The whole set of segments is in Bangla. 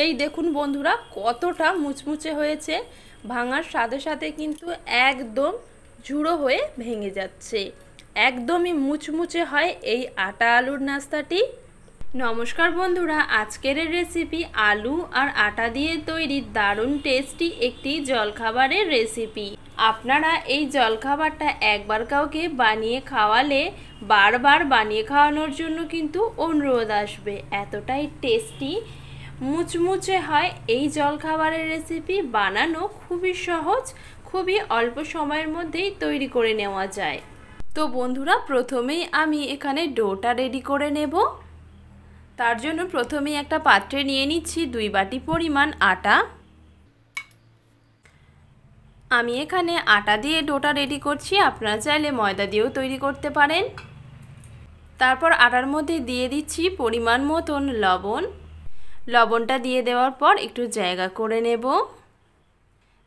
এই দেখুন বন্ধুরা কতটা মুচমুচে হয়েছে। ভাঙার সাথে সাথে কিন্তু একদম ঝুড়ো হয়ে ভেঙে যাচ্ছে। একদমই মুচমুচে হয় এই আটা আলুর নাস্তাটি। নমস্কার বন্ধুরা, আজকের রেসিপি আলু আর আটা দিয়ে তৈরি দারুণ টেস্টি একটি জলখাবারের রেসিপি। আপনারা এই জলখাবারটা একবার কাউকে বানিয়ে খাওয়ালে বারবার বানিয়ে খাওয়ানোর জন্য কিন্তু অনুরোধ আসবে। এতটাই টেস্টি মুচমুচে হয় এই জলখাবারের রেসিপি। বানানো খুবই সহজ, খুবই অল্প সময়ের মধ্যেই তৈরি করে নেওয়া যায়। তো বন্ধুরা, প্রথমেই আমি এখানে ডোটা রেডি করে নেব। তার জন্য প্রথমেই একটা পাত্রে নিয়ে নিচ্ছি 2 বাটি পরিমাণ আটা। আমি এখানে আটা দিয়ে ডোটা রেডি করছি, আপনারা চাইলে ময়দা দিয়েও তৈরি করতে পারেন। তারপর আটার মধ্যে দিয়ে দিচ্ছি পরিমাণ মতন লবণ। লবণটা দিয়ে দেওয়ার পর একটু জায়গা করে নেব।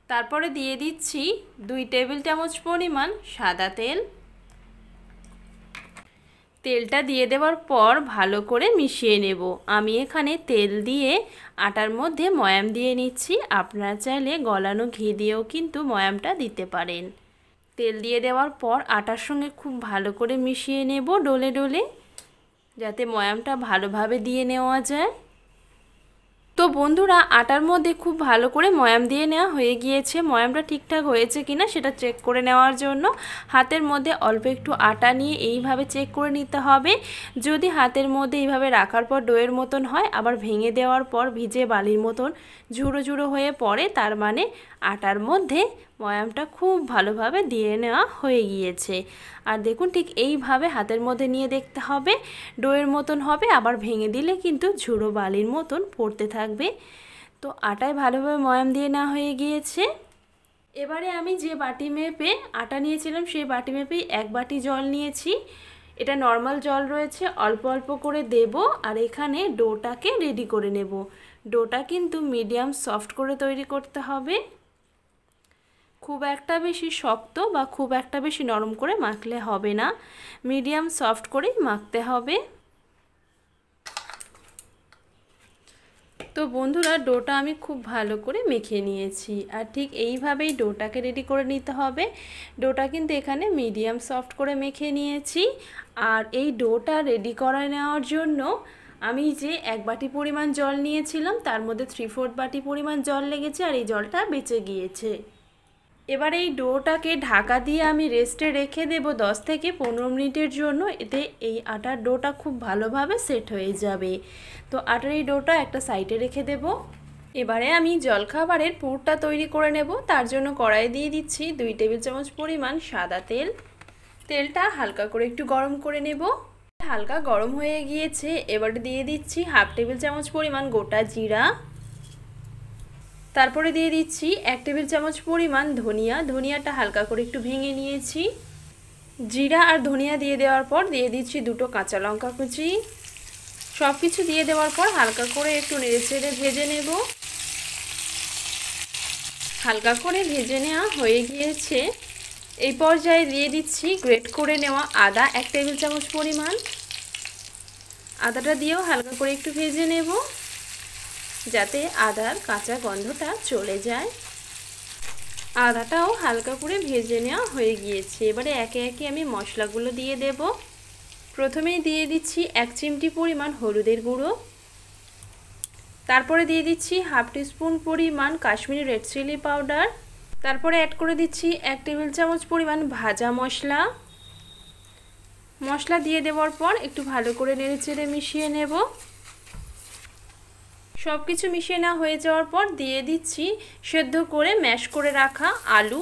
তারপরে দিয়ে দিচ্ছি 2 টেবিল চামচ পরিমাণ সাদা তেল। তেলটা দিয়ে দেওয়ার পর ভালো করে মিশিয়ে নেব। আমি এখানে তেল দিয়ে আটার মধ্যে ময়াম দিয়ে নিচ্ছি, আপনারা চাইলে গলানো ঘি দিয়েও কিন্তু ময়ামটা দিতে পারেন। তেল দিয়ে দেওয়ার পর আটার সঙ্গে খুব ভালো করে মিশিয়ে নেব ডলে ডলে, যাতে ময়ামটা ভালোভাবে দিয়ে নেওয়া যায়। তো বন্ধুরা, আটার মধ্যে খুব ভালো করে ময়াম দিয়ে নেওয়া হয়ে গিয়েছে। ময়ামটা ঠিকঠাক হয়েছে কিনা সেটা চেক করে নেওয়ার জন্য হাতের মধ্যে অল্প একটু আটা নিয়ে এইভাবে চেক করে নিতে হবে। যদি হাতের মধ্যে এইভাবে রাখার পর ডোয়ের মতন হয়, আবার ভেঙে দেওয়ার পর ভিজে বালির মতন ঝুড়ো ঝুড়ো হয়ে পড়ে, তার মানে আটার মধ্যে ময়ামটা খুব ভালোভাবে দিয়ে নেওয়া হয়ে গিয়েছে। আর দেখুন, ঠিক এইভাবে হাতের মধ্যে নিয়ে দেখতে হবে, ডোয়ের মতন হবে, আবার ভেঙে দিলে কিন্তু ঝুড়ো বালির মতন পড়তে থাকবে। তো আটায় ভালোভাবে ময়াম দিয়ে নেওয়া হয়ে গিয়েছে। এবারে আমি যে বাটি মেপে আটা নিয়েছিলাম সেই বাটি মেপেই 1 বাটি জল নিয়েছি। এটা নর্মাল জল রয়েছে, অল্প অল্প করে দেব। আর এখানে ডোটাকে রেডি করে নেব। ডোটা কিন্তু মিডিয়াম সফট করে তৈরি করতে হবে, খুব একটা বেশি শক্ত বা খুব একটা বেশি নরম করে মাখলে হবে না, মিডিয়াম সফট করেই মাখতে হবে। তো বন্ধুরা, ডোটা আমি খুব ভালো করে মেখে নিয়েছি, আর ঠিক এইভাবেই ডোটাকে রেডি করে নিতে হবে। ডোটা কিন্তু এখানে মিডিয়াম সফট করে মেখে নিয়েছি। আর এই ডোটা রেডি করে নেওয়ার জন্য আমি যে 1 বাটি পরিমাণ জল নিয়েছিলাম তার মধ্যে 3/4 বাটি পরিমাণ জল লেগেছে, আর এই জলটা বেঁচে গিয়েছে। এবার এই ডোটাকে ঢাকা দিয়ে আমি রেস্টে রেখে দেব 10 থেকে 15 মিনিটের জন্য। এতে এই আটার ডোটা খুব ভালোভাবে সেট হয়ে যাবে। তো আটার এই ডোটা একটা সাইডে রেখে দেব। এবারে আমি জলখাবারের পুরটা তৈরি করে নেব। তার জন্য কড়াই দিয়ে দিচ্ছি 2 টেবিল চামচ পরিমাণ সাদা তেল। তেলটা হালকা করে একটু গরম করে নেব। হালকা গরম হয়ে গিয়েছে, এবার দিয়ে দিচ্ছি 1/2 টেবিল চামচ পরিমাণ গোটা জিরা। তারপরে দিয়ে দিচ্ছি 1 টেবিল চামচ পরিমাণ ধনিয়া। ধনিয়াটা হালকা করে একটু ভেঙে নিয়েছি। জিরা আর ধনিয়া দিয়ে দেওয়ার পর দিয়ে দিচ্ছি 2টো কাঁচা লঙ্কা কুচি। সব কিছু দিয়ে দেওয়ার পর হালকা করে একটু নেড়েচেড়ে ভেজে নেব। হালকা করে ভেজে নেওয়া হয়ে গিয়েছে। এই পর্যায়ে দিয়ে দিচ্ছি গ্রেট করে নেওয়া আদা 1 টেবিল চামচ পরিমাণ। আদাটা দিয়েও হালকা করে একটু ভেজে নেব, যাতে আদার কাঁচা গন্ধটা চলে যায়। আদাটাও হালকা করে ভেজে নেওয়া হয়ে গিয়েছে। এবারে একে একে আমি মশলাগুলো দিয়ে দেব। প্রথমেই দিয়ে দিচ্ছি 1 চিমটি পরিমাণ হলুদের গুঁড়ো। তারপরে দিয়ে দিচ্ছি 1/2 টিস্পুন পরিমাণ কাশ্মীরি রেড চিলি পাউডার। তারপরে অ্যাড করে দিচ্ছি 1 টেবিল চামচ পরিমাণ ভাজা মশলা। মশলা দিয়ে দেওয়ার পর একটু ভালো করে নেড়েচেড়ে মিশিয়ে নেব। সব কিছু মিশিয়ে নেওয়া হয়ে যাওয়ার পর দিয়ে দিচ্ছি সেদ্ধ করে ম্যাশ করে রাখা আলু।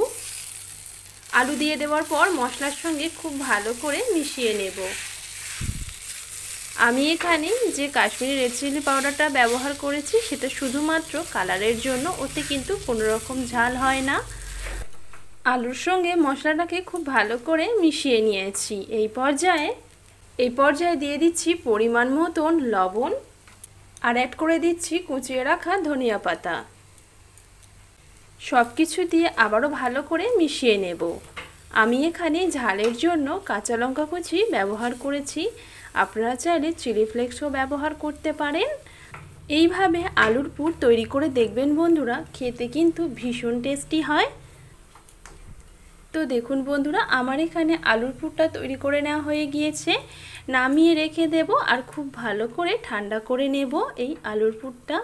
আলু দিয়ে দেওয়ার পর মশলার সঙ্গে খুব ভালো করে মিশিয়ে নেব। আমি এখানে যে কাশ্মীরি রেড চিলি পাউডারটা ব্যবহার করেছি সেটা শুধুমাত্র কালারের জন্য, ওতে কিন্তু কোনো রকম ঝাল হয় না। আলুর সঙ্গে মশলাটাকে খুব ভালো করে মিশিয়ে নিয়েছি। এই পর্যায়ে দিয়ে দিচ্ছি পরিমাণ মতন লবণ, আর অ্যাড করে দিচ্ছি কুচিয়ে রাখা ধনিয়া পাতা। সব কিছু দিয়ে আবারও ভালো করে মিশিয়ে নেব। আমি এখানে ঝালের জন্য কাঁচা লঙ্কা কুচি ব্যবহার করেছি, আপনারা চাইলে চিলি ফ্লেক্সও ব্যবহার করতে পারেন। এইভাবে আলুর পুর তৈরি করে দেখবেন বন্ধুরা, খেতে কিন্তু ভীষণ টেস্টি হয়। তো দেখুন বন্ধুরা, আমার এখানে আলুর পুরটা তৈরি করে নেওয়া হয়ে গিয়েছে। নামিয়ে রেখে দেব আর খুব ভালো করে ঠান্ডা করে নেব এই আলুর পুরটা।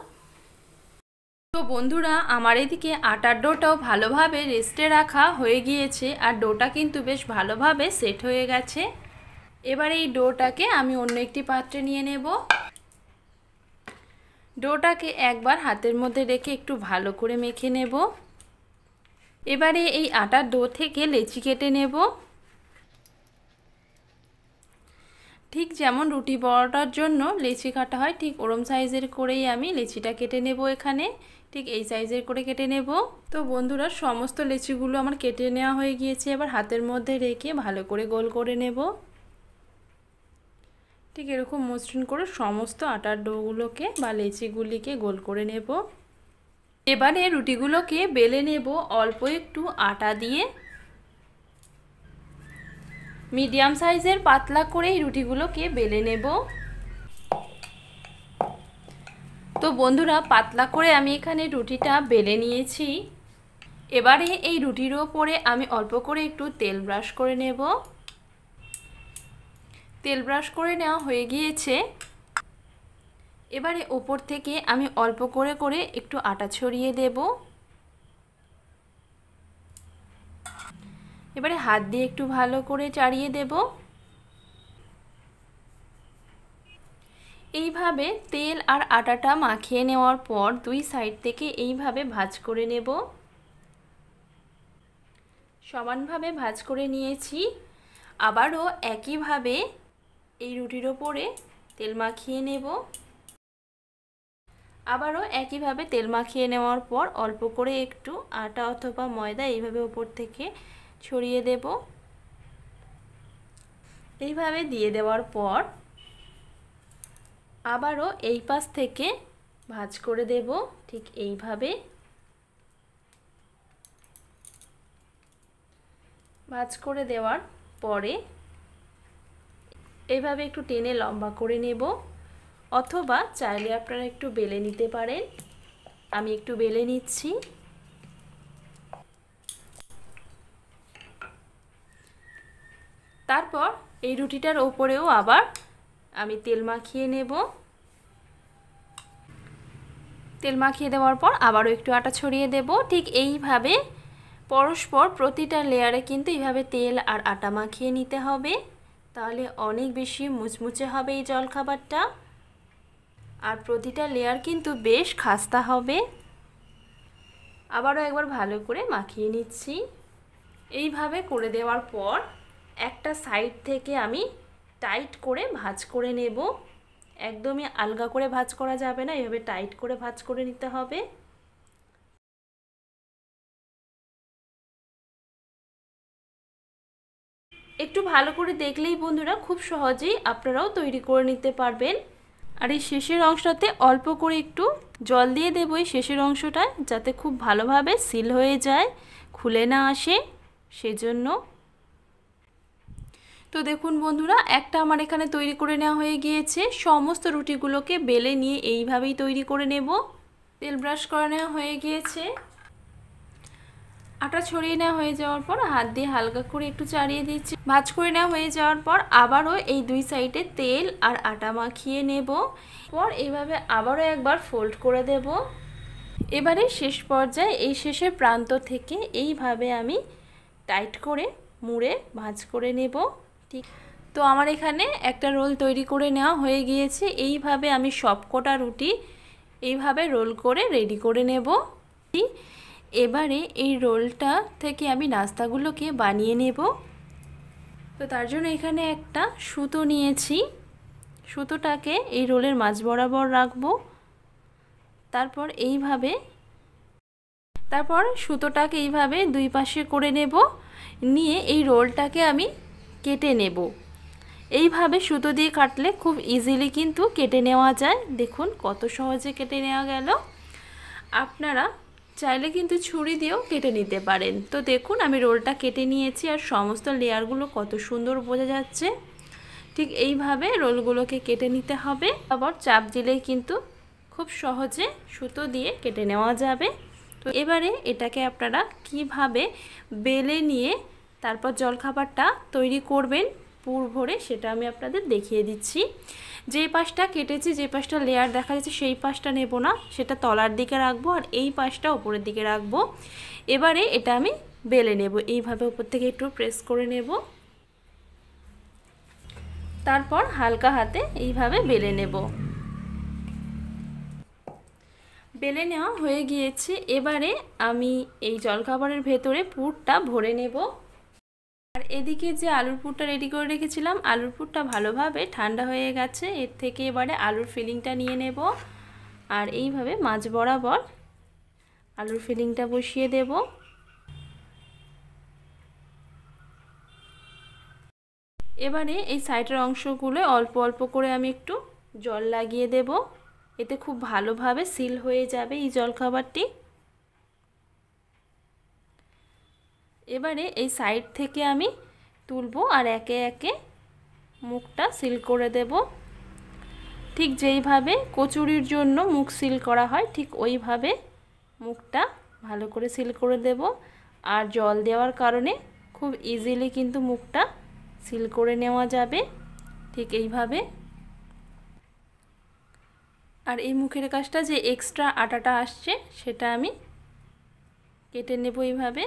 তো বন্ধুরা, আমার এদিকে আটার ডোটাও ভালোভাবে রেস্টে রাখা হয়ে গিয়েছে আর ডোটা কিন্তু বেশ ভালোভাবে সেট হয়ে গেছে। এবার এই ডোটাকে আমি অন্য একটি পাত্রে নিয়ে নেব। ডোটাকে একবার হাতের মধ্যে রেখে একটু ভালো করে মেখে নেব। এবারে এই আটার ডো থেকে লেচি কেটে নেব। ঠিক যেমন রুটি পরোটার জন্য লেচি কাটা হয়, ঠিক ওরম সাইজের করেই আমি লেচিটা কেটে নেব। এখানে ঠিক এই সাইজের করে কেটে নেব। তো বন্ধুরা, সমস্ত লেচিগুলো আমার কেটে নেওয়া হয়ে গিয়েছে। এবার হাতের মধ্যে রেখে ভালো করে গোল করে নেব। ঠিক এরকম মসৃণ করে সমস্ত আটার ডোগুলোকে বা লেচিগুলিকে গোল করে নেব। এবারে রুটিগুলোকে বেলে নেব অল্প একটু আটা দিয়ে। মিডিয়াম সাইজের পাতলা করে এই রুটিগুলোকে বেলে নেব। তো বন্ধুরা, পাতলা করে আমি এখানে রুটিটা বেলে নিয়েছি। এবারে এই রুটির ওপরে আমি অল্প করে একটু তেল ব্রাশ করে নেব। তেল ব্রাশ করে নেওয়া হয়ে গিয়েছে। এবারে ওপর থেকে আমি অল্প করে করে একটু আটা ছড়িয়ে দেব। এবারে হাত দিয়ে একটু ভালো করে চাড়িয়ে দেব। এইভাবে তেল আর আটাটা মাখিয়ে নেওয়ার পর দুই সাইড থেকে এইভাবে ভাঁজ করে নেব। সমানভাবে ভাঁজ করে নিয়েছি। আবারও একইভাবে এই রুটির ওপরে তেল মাখিয়ে নেব। আবারও একইভাবে তেল মাখিয়ে নেওয়ার পর অল্প করে একটু আটা অথবা ময়দা এইভাবে উপর থেকে ছড়িয়ে দেব। এইভাবে দিয়ে দেওয়ার পর আবারও এই পাশ থেকে ভাঁজ করে দেব। ঠিক এইভাবে ভাঁজ করে দেওয়ার পরে এইভাবে একটু টেনে লম্বা করে নেব, অথবা চাইলে আপনারা একটু বেলে নিতে পারেন। আমি একটু বেলে নিচ্ছি। তারপর এই রুটিটার ওপরেও আবার আমি তেল মাখিয়ে নেব। তেল মাখিয়ে দেওয়ার পর আবারও একটু আটা ছড়িয়ে দেব। ঠিক এইভাবে পরস্পর প্রতিটা লেয়ারে কিন্তু এইভাবে তেল আর আটা মাখিয়ে নিতে হবে, তাহলে অনেক বেশি মুচমুচে হবে এই জলখাবারটা। আর প্রতিটা লেয়ার কিন্তু বেশ খাস্তা হবে। আবারও একবার ভালো করে মাখিয়ে নিচ্ছি। এইভাবে করে দেওয়ার পর একটা সাইড থেকে আমি টাইট করে ভাঁজ করে নেব। একদমই আলগা করে ভাঁজ করা যাবে না, এইভাবে টাইট করে ভাঁজ করে নিতে হবে। একটু ভালো করে দেখলেই বন্ধুরা খুব সহজেই আপনারাও তৈরি করে নিতে পারবেন। আর এই শেষের অংশটাতে অল্প করে একটু জল দিয়ে দেবো এই শেষের অংশটায়, যাতে খুব ভালোভাবে সিল হয়ে যায়, খুলে না আসে সেজন্য। তো দেখুন বন্ধুরা, একটা আমার এখানে তৈরি করে নেওয়া হয়ে গিয়েছে। সমস্ত রুটিগুলোকে বেলে নিয়ে এইভাবেই তৈরি করে নেব। তেল ব্রাশ করে নেওয়া হয়ে গিয়েছে। আটা ছড়িয়ে নেওয়া হয়ে যাওয়ার পর হাত দিয়ে হালকা করে একটু চাড়িয়ে দিচ্ছি। ভাঁজ করে নেওয়া হয়ে যাওয়ার পর আবারও এই দুই সাইডে তেল আর আটা মাখিয়ে নেব। পর এইভাবে আবারও একবার ফোল্ড করে দেব। এবারে শেষ পর্যায়ে এই শেষের প্রান্ত থেকে এইভাবে আমি টাইট করে মুড়ে ভাঁজ করে নেব। ঠিক তো আমার এখানে একটা রোল তৈরি করে নেওয়া হয়ে গিয়েছে। এইভাবে আমি সবকটা রুটি এইভাবে রোল করে রেডি করে নেব। এবারে এই রোলটা থেকে আমি নাস্তাগুলোকে বানিয়ে নেব। তো তার জন্য এখানে একটা সুতো নিয়েছি। সুতোটাকে এই রোলের মাঝ বরাবর রাখবো। তারপর সুতোটাকে এইভাবে দুই পাশে করে নেব। নিয়ে এই রোলটাকে আমি কেটে নেব। এইভাবে সুতো দিয়ে কাটলে খুব ইজিলি কিন্তু কেটে নেওয়া যায়। দেখুন কত সহজে কেটে নেওয়া গেল। আপনারা চাইলে কিন্তু ছুরি দিয়েও কেটে নিতে পারেন। তো দেখুন আমি রোলটা কেটে নিয়েছি আর সমস্ত লেয়ারগুলো কত সুন্দর বোঝা যাচ্ছে। ঠিক এইভাবে রোলগুলোকে কেটে নিতে হবে। আবার চাপ দিলেই কিন্তু খুব সহজে সুতো দিয়ে কেটে নেওয়া যাবে। তো এবারে এটাকে আপনারা কিভাবে বেলে নিয়ে তারপর জলখাবারটা তৈরি করবেন পুর ভরে সেটা আমি আপনাদের দেখিয়ে দিচ্ছি। যেই পাশটা কেটেছি, যে পাশটা লেয়ার দেখা যাচ্ছে সেই পাশটা নেব না, সেটা তলার দিকে রাখবো আর এই পাশটা উপরের দিকে রাখবো। এবারে এটা আমি বেলে নেব, এইভাবে উপর থেকে একটু প্রেস করে নেব, তারপর হালকা হাতে এইভাবে বেলে নেব। বেলে নেওয়া হয়ে গিয়েছে। এবারে আমি এই জলখাবারের ভেতরে পুরটা ভরে নেব। আর এদিকে যে আলুর পুরটা রেডি করে রেখেছিলাম, আলুর পুরটা ভালোভাবে ঠান্ডা হয়ে গেছে। এর থেকে এবারে আলুর ফিলিংটা নিয়ে নেব আর এইভাবে মাঝ বরাবর আলুর ফিলিংটা বসিয়ে দেব। এবারে এই সাইডের অংশগুলো অল্প অল্প করে আমি একটু জল লাগিয়ে দেব, এতে খুব ভালোভাবে সিল হয়ে যাবে এই জলখাবারটি। এবারে এই সাইড থেকে আমি তুলবো আর একে একে মুখটা সিল করে দেব। ঠিক যেইভাবে কচুরির জন্য মুখ সিল করা হয় ঠিক ওইভাবে মুখটা ভালো করে সিল করে দেব। আর জল দেওয়ার কারণে খুব ইজিলি কিন্তু মুখটা সিল করে নেওয়া যাবে ঠিক এইভাবে। আর এই মুখের কাজটা যে এক্সট্রা আটাটা আসছে সেটা আমি কেটে নেব এইভাবে।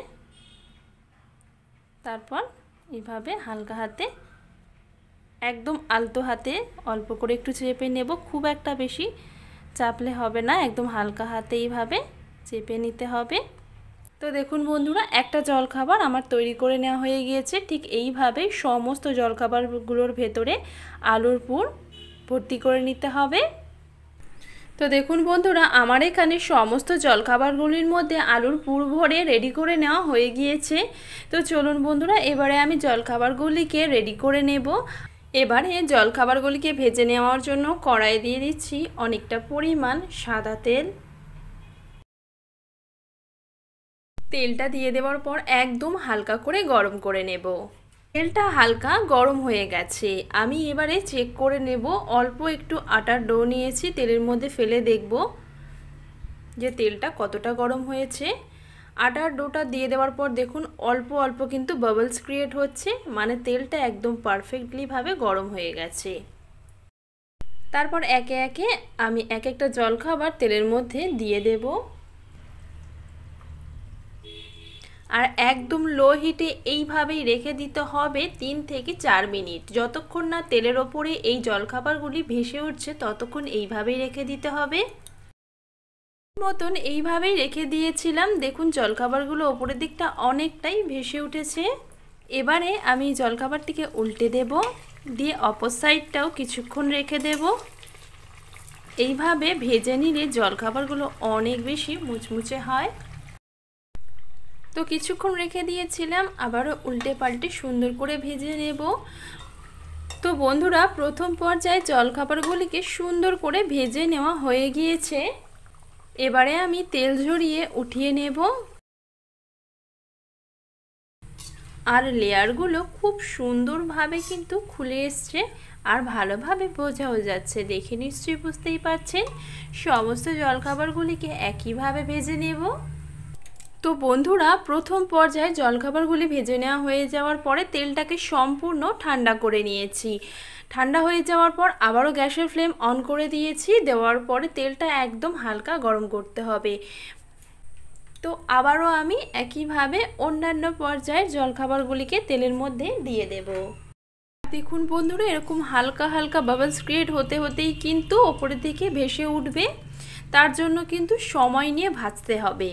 তারপর এইভাবে হালকা হাতে, একদম আলতো হাতে অল্প করে একটু চেপে নেব, খুব একটা বেশি চাপলে হবে না, একদম হালকা হাতে এইভাবে চেপে নিতে হবে। তো দেখুন বন্ধুরা, একটা জলখাবার আমার তৈরি করে নেওয়া হয়ে গিয়েছে। ঠিক এইভাবে সমস্ত জলখাবারগুলোর ভেতরে আলুর পুর ভর্তি করে নিতে হবে। তো দেখুন বন্ধুরা, আমার এখানে সমস্ত জলখাবারগুলির মধ্যে আলুর পুর ভরে রেডি করে নেওয়া হয়ে গিয়েছে। তো চলুন বন্ধুরা, এবারে আমি জলখাবারগুলিকে রেডি করে নেব। এবারে জলখাবারগুলিকে ভেজে নেওয়ার জন্য কড়াই দিয়ে দিচ্ছি অনেকটা পরিমাণ সাদা তেল। তেলটা দিয়ে দেওয়ার পর একদম হালকা করে গরম করে নেব। তেলটা হালকা গরম হয়ে গেছে। আমি এবারে চেক করে নেব, অল্প একটু আটার ডো নিয়েছি, তেলের মধ্যে ফেলে দেখব যে তেলটা কতটা গরম হয়েছে। আটার ডোটা দিয়ে দেওয়ার পর দেখুন অল্প অল্প কিন্তু বাবলস ক্রিয়েট হচ্ছে, মানে তেলটা একদম পারফেক্টলি ভাবে গরম হয়ে গেছে। তারপর একে একে আমি এক একটা জলখাবার তেলের মধ্যে দিয়ে দেব আর একদম লো হিটে এইভাবেই রেখে দিতে হবে 3 থেকে 4 মিনিট। যতক্ষণ না তেলের ওপরে এই জলখাবারগুলি ভেসে উঠছে ততক্ষণ এইভাবেই রেখে দিতে হবে। মতন এইভাবেই রেখে দিয়েছিলাম। দেখুন জলখাবারগুলো ওপরের দিকটা অনেকটাই ভেসে উঠেছে। এবারে আমি জলখাবারটিকে উল্টে দেব, দিয়ে অপর সাইডটাও কিছুক্ষণ রেখে দেব। এইভাবে ভেজে নিলে জলখাবারগুলো অনেক বেশি মুচমুচে হয়। তো কিছুক্ষণ রেখে দিয়েছিলাম, আবারও উল্টে পাল্টে সুন্দর করে ভেজে নেব। তো বন্ধুরা, প্রথম পর্যায়ে জলখাবারগুলিকে সুন্দর করে ভেজে নেওয়া হয়ে গিয়েছে। এবারে আমি তেল ঝরিয়ে উঠিয়ে নেব আর লেয়ারগুলো খুব সুন্দরভাবে কিন্তু খুলে এসছে আর ভালোভাবে বোঝাও যাচ্ছে। দেখে নিশ্চয়ই বুঝতেই পারছেন। সমস্ত জলখাবারগুলিকে একইভাবে ভেজে নেব। তো বন্ধুরা, প্রথম পর্যায়ে জলখাবারগুলি ভেজে নেওয়া হয়ে যাওয়ার পরে তেলটাকে সম্পূর্ণ ঠান্ডা করে নিয়েছি। ঠান্ডা হয়ে যাওয়ার পর আবারও গ্যাসের ফ্লেম অন করে দিয়েছি। দেওয়ার পরে তেলটা একদম হালকা গরম করতে হবে। তো আবারও আমি একইভাবে অন্যান্য পর্যায়ের জলখাবারগুলিকে তেলের মধ্যে দিয়ে দেব। দেখুন বন্ধুরা, এরকম হালকা হালকা বাবলস ক্রিয়েট হতে হতেই কিন্তু ওপরের দিকে ভেসে উঠবে। তার জন্য কিন্তু সময় নিয়ে ভাজতে হবে।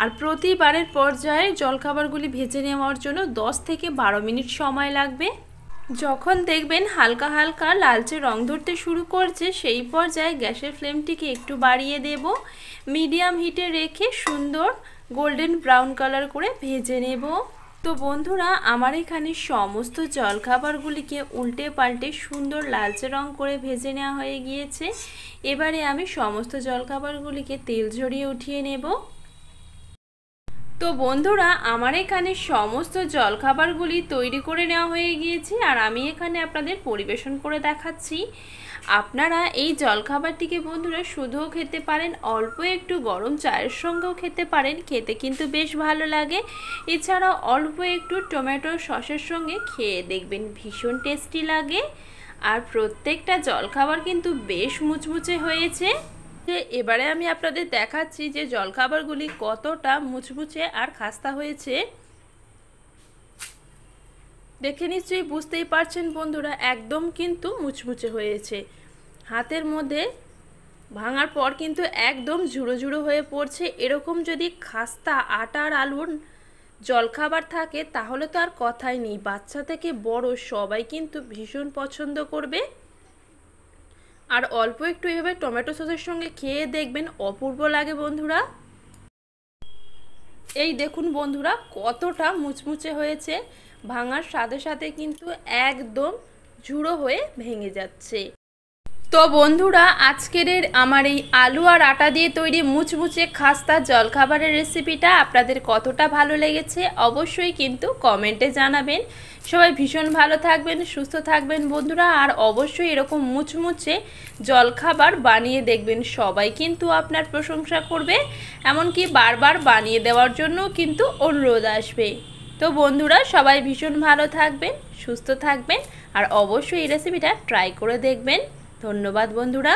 আর প্রতিবারের পর্যায়ে জলখাবারগুলি ভেজে নেওয়ার জন্য 10 থেকে 12 মিনিট সময় লাগবে। যখন দেখবেন হালকা হালকা লালচে রং ধরতে শুরু করছে সেই পর্যায়ে গ্যাসের ফ্লেমটিকে একটু বাড়িয়ে দেব। মিডিয়াম হিটে রেখে সুন্দর গোল্ডেন ব্রাউন কালার করে ভেজে নেব। তো বন্ধুরা, আমার এখানে সমস্ত জলখাবারগুলিকে উল্টে পাল্টে সুন্দর লালচে রং করে ভেজে নেওয়া হয়ে গিয়েছে। এবারে আমি সমস্ত জলখাবারগুলিকে তেল ঝরিয়ে উঠিয়ে নেব। তো বন্ধুরা, আমার এখানে সমস্ত জলখাবারগুলি তৈরি করে নেওয়া হয়ে গিয়েছে আর আমি এখানে আপনাদের পরিবেশন করে দেখাচ্ছি। আপনারা এই জলখাবারটিকে বন্ধুরা শুধুও খেতে পারেন, অল্প একটু গরম চায়ের সঙ্গেও খেতে পারেন, খেতে কিন্তু বেশ ভালো লাগে। এছাড়াও অল্প একটু টমেটো সসের সঙ্গে খেয়ে দেখবেন ভীষণ টেস্টি লাগে। আর প্রত্যেকটা জলখাবার কিন্তু বেশ মুচমুচে হয়েছে। এবারে আমি আপনাদের দেখাচ্ছি যে জলখাবারগুলি কতটা মুচমুচে আর খাস্তা হয়েছে। দেখে নিশ্চয়ই বুঝতেই পারছেন বন্ধুরা, একদম কিন্তু মুচমুচে হয়েছে। হাতের মধ্যে ভাঙার পর কিন্তু একদম ঝুড়ো ঝুড়ো হয়ে পড়ছে। এরকম যদি খাস্তা আটা আর আলুর জলখাবার থাকে তাহলে তো আর কথাই নেই, বাচ্চা থেকে বড় সবাই কিন্তু ভীষণ পছন্দ করবে। আর অল্প একটু এভাবে টমেটো সসের সঙ্গে খেয়ে দেখবেন অপূর্ব লাগে বন্ধুরা। এই দেখুন বন্ধুরা কতটা মুচমুচে হয়েছে, ভাঙার সাথে সাথে কিন্তু একদম ঝুড়ো হয়ে ভেঙে যাচ্ছে। তো বন্ধুরা আজকের আমার এই আলু আর আটা দিয়ে তৈরি মুচমুচে খাস্তা জলখাবারের রেসিপিটা আপনাদের কতটা ভালো লেগেছে অবশ্যই কিন্তু কমেন্টে জানাবেন। সবাই ভীষণ ভালো থাকবেন, সুস্থ থাকবেন বন্ধুরা। আর অবশ্যই এরকম মুচমুচে জলখাবার বানিয়ে দেখবেন, সবাই কিন্তু আপনার প্রশংসা করবে, এমনকি বারবার বানিয়ে দেওয়ার জন্য কিন্তু অনুরোধ আসবে। তো বন্ধুরা সবাই ভীষণ ভালো থাকবেন, সুস্থ থাকবেন আর অবশ্যই এই রেসিপিটা ট্রাই করে দেখবেন। ধন্যবাদ বন্ধুরা।